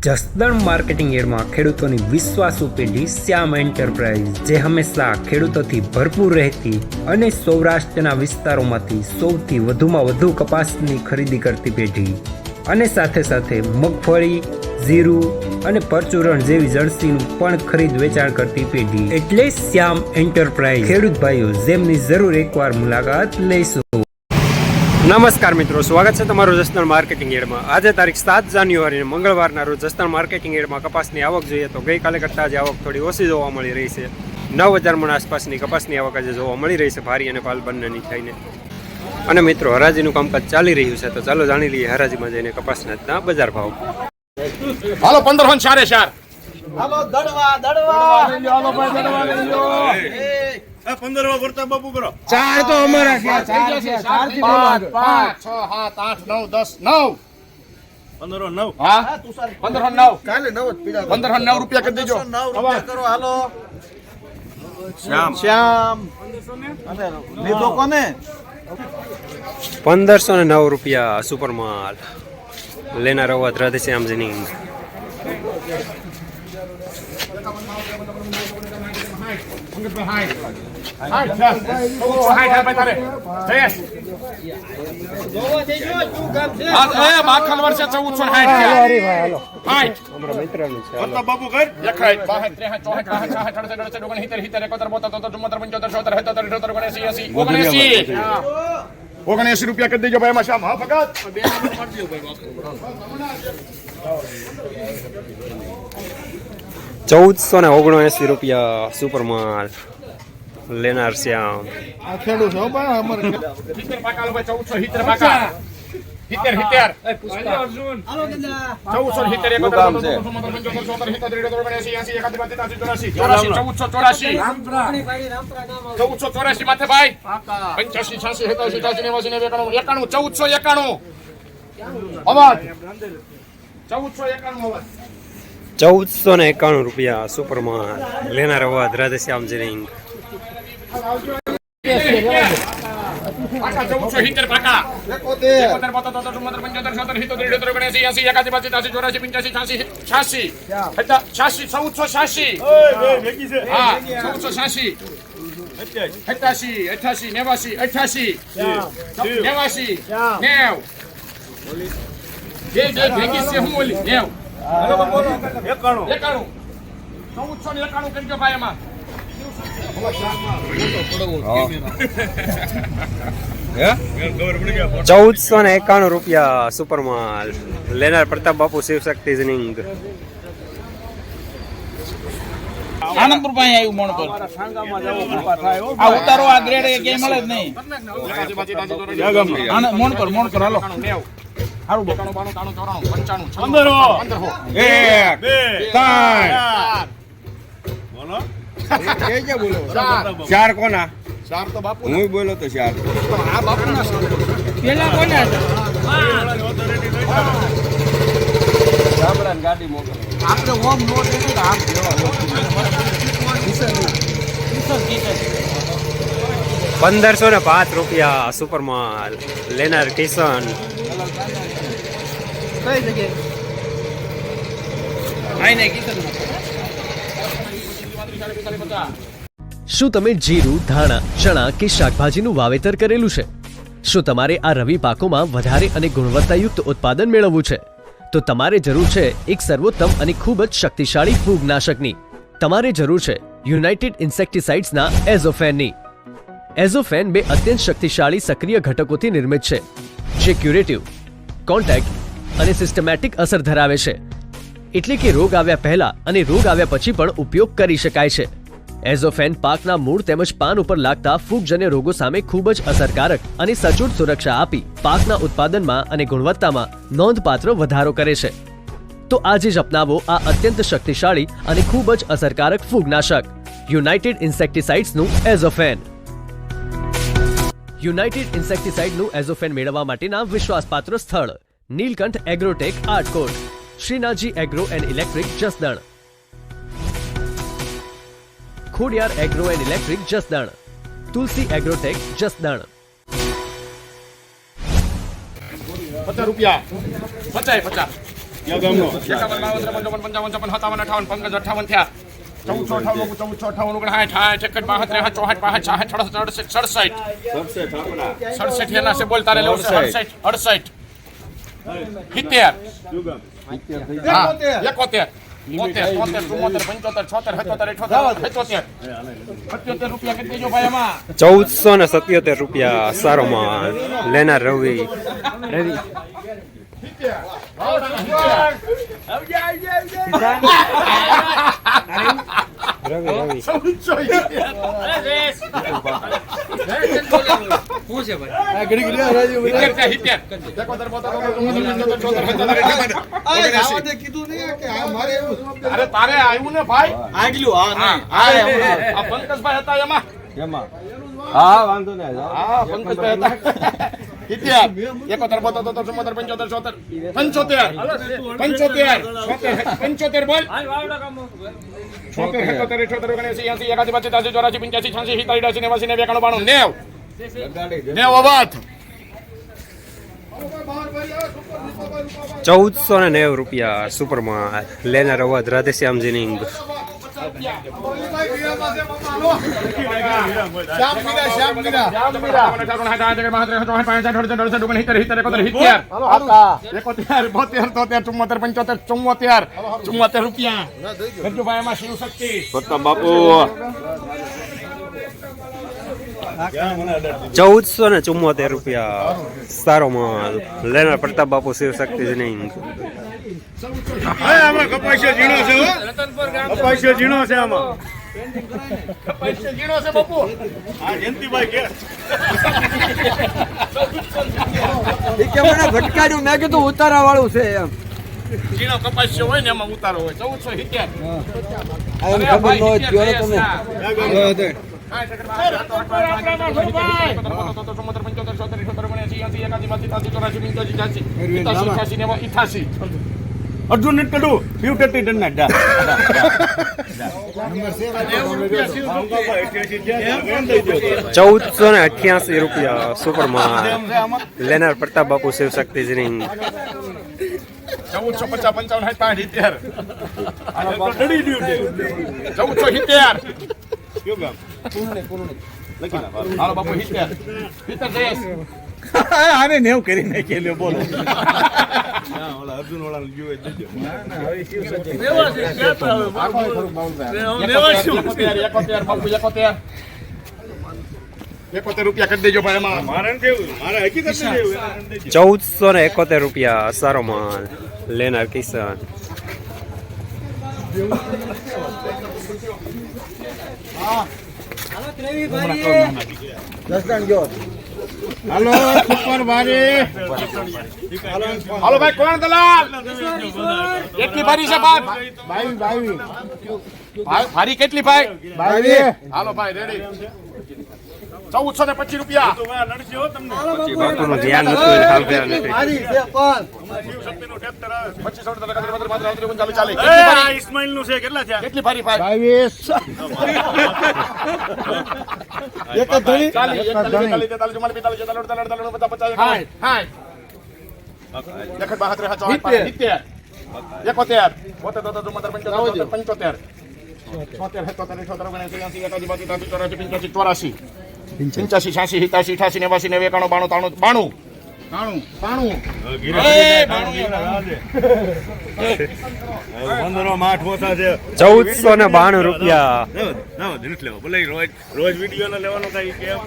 Jasdan marketing યાર્ડમાં ખેડૂતોની વિશ્વાસુ પેઢી શ્યામ એન્ટરપ્રાઇઝ, જે હંમેશા ખેડૂતોથી ભરપૂર રહેતી અને સૌરાષ્ટ્રના વિસ્તારોમાંથી સૌથી વધુમાં વધુ કપાસની ખરીદી કરતી પેઢી અને સાથે સાથે મગફળી, જીરું અને પરચુરણ જેવી જણસીનું પણ ખરીદ વેચાણ કરતી પેઢી એટલે શ્યામ એન્ટરપ્રાઇઝ. ખેડૂત ભાઈઓ, જેમની જરૂર એકવાર મુલાકાત લઈશું. નમસ્કાર મિત્રો, સ્વાગત છે તમારું જસદણ માર્કેટિંગ યાર્ડમાં. આજે તારીખ 7 જાન્યુઆરી મંગળવારના રોજ જસદણ માર્કેટિંગ યાર્ડમાં કપાસની આવક જોઈએ તો ગઈકાલે કરતાં આજે આવક થોડી ઓછી જોવા મળી રહી છે. 9,000 મણ આસપાસની કપાસની આવક આજે જોવા મળી રહી છે, ભારી અને પાલ બંનેની થઈને. અને મિત્રો, હરાજીનું કામકાજ ચાલી રહ્યું છે, તો ચાલો જાણી લઈએ હરાજીમાં જઈને કપાસના બજાર ભાવ. હાલો 1504 હાલો દડવા હાલો ભાઈ દડવા લઈ લો. 15 કરતા બાપુ કરો. ચાર તો અમારા છે, ચાર થી 5 6 7 8 9 10 9 1509 હા 1509 કાલે 9 જ પીડા 1509 રૂપિયા કરી દેજો. 9 રૂપિયા કરો. હાલો શ્યામ અને લીધો કોને? 1509 રૂપિયા સુપરમાલ લેનાર અવાજ રાધેશ્યામજીની. બાપુ કર ₹79 રૂપિયા કરી દેજો ભાઈ. એમાં શ્યામ હા ભગત 1479 રૂપિયા સુપરમાલ લેનાર શ્યામ. આ ખેડૂત છે ભાઈ અમારે 70 પાકા લો ભાઈ. 1470 પાકા 70 માથે ભાઈ 85 86 87 88 1491 અવાજ 1491 1491 રૂપિયા સુપરમાલ લેનાર અવાજ રાધેશ્યામજીની. 1470 પાકા 1491 રૂપિયા સુપરમાલ લેનાર પ્રતાપ બાપુ શિવશક્તિની. આનંદપુર પાસે આવ્યું મોણ પર આ ઉતારો આ ગ્રેડ એ ક્યાંય મળે જ નહીં. મોણ પર હાલો હારું 4 કોના? 4 તો બાપુ હું બોલો તો 4 આ બાપુના પેલા કોને ગામડાની ગાડી મોકલો. આપણે હોમ નો દેને તો આપ દેવા 1505 રૂપિયા સુપરમાલ લેનાર કિશન. કઈ જગ્યાએ આઈને કિશન. શું તમે જીરું, ધાણા, ચણા કે શાકભાજીનું વાવેતર કરેલું છે? શું તમારે આ રવિ પાકોમાં વધારે અને ગુણવત્તાયુક્ત ઉત્પાદન મેળવવું છે? તો તમારે જરૂર છે એક સર્વોત્તમ અને ખૂબ જ શક્તિશાળી ફૂગનાશકની. તમારે જરૂર છે યુનાઇટેડ ઇન્સેક્ટિસાઇડ્સના એઝોફેનની. એઝોફેન 2 અત્યંત શક્તિશાળી સક્રિય ઘટકોથી નિર્મિત છે, જે ક્યુરેટિવ, કોન્ટેક્ટ અને સિસ્ટમેટિક અસર ધરાવે છે. એટલે કે રોગ આવ્યા પહેલા અને રોગ આવ્યા પછી પણ ઉપયોગ કરી શકાય છે. એઝોફેન પાકના મૂળ તેમજ પાન ઉપર લાગતા ફૂગજન્ય રોગો સામે ખૂબ જ અસરકારક અને સચોટ સુરક્ષા આપી પાકના ઉત્પાદનમાં અને ગુણવત્તામાં નોંધપાત્ર વધારો કરે છે. તો આજે જ અપનાવો આ અત્યંત શક્તિશાળી અને ખૂબ જ અસરકારક ફૂગનાશક યુનાઇટેડ ઇન્સેક્ટિસાઇડ્સનું એઝોફેન. યુનાઇટેડ ઇન્સેક્ટિસાઇડનું એઝોફેન મેળવવા માટેના વિશ્વાસપાત્ર સ્થળ Nilkanth agrotech Atkot, Shrinathji agro and electric Jasdan, Khodiyar agro and electric Jasdan, Tulsi agrotech Jasdan. 50 રૂપિયા 50 ₹1477 સારો માલ લેનાર રવિ અરે તારે આવ્યું ને ભાઈ પંકજભાઈ હતા એમાં હા વાંધો નહીં હા પંકજભાઈ હતા 75 બોલ ₹1490 સુપર માલ લેનાર અવધ રાધેશ્યામ જીનિંગ બાપુ 1474 સારો માલ લેનાર પ્રતાપ બાપુ શિવ શક્તિ જીનિંગ આમાં કપાસિયો ઝીણો છે હો કપાસિયો ઝીણો છે આમાં હા જયંતિભાઈ કે ભટકાડ્યું મેં કીધું ઉતારા વાળું છે એમ ઝીણો કપાસ્યો હોય ને એમાં ઉતારો હોય 1470 એમ ખબર ન હોય કયો ને તમે અર્જુન ને ટડુ 50 ટન ના ડા ₹1488 સુપર માલ લેનાર પ્રતાપ બાપુ શિવ શક્તિ જીનિંગ 1450 આને નેવ કરી નાખી લ્યો બોલો અર્જુન વાળા જોવે દેજો રૂપિયા કરી દેજો ભાઈ એમાં મારે કેવું મારે હકીકત નહીં ₹1471 સારો માલ લેનાર કિસાન હાલો સુપર ભારી હાલો ભાઈ કોણ દલાલ કેટલી ભારી છે ભાઈ 22 ભારી કેટલી ભાઈ 22 હાલો ભાઈ રેડી 1425 રૂપિયા લડશે હો તમને બાપુનું ધ્યાન નતું એટલે હાલ ધ્યાન નથી શક્તિનું ટ્રેક્ટર આવે 25 ચાલે આ ઇસ્માઇલ નું છે કેટલા થયા કેટલી ભારી ભાઈ 22 એક ધણી ₹1492 રોજ વિડીયો લેવાનો કઈ કેમ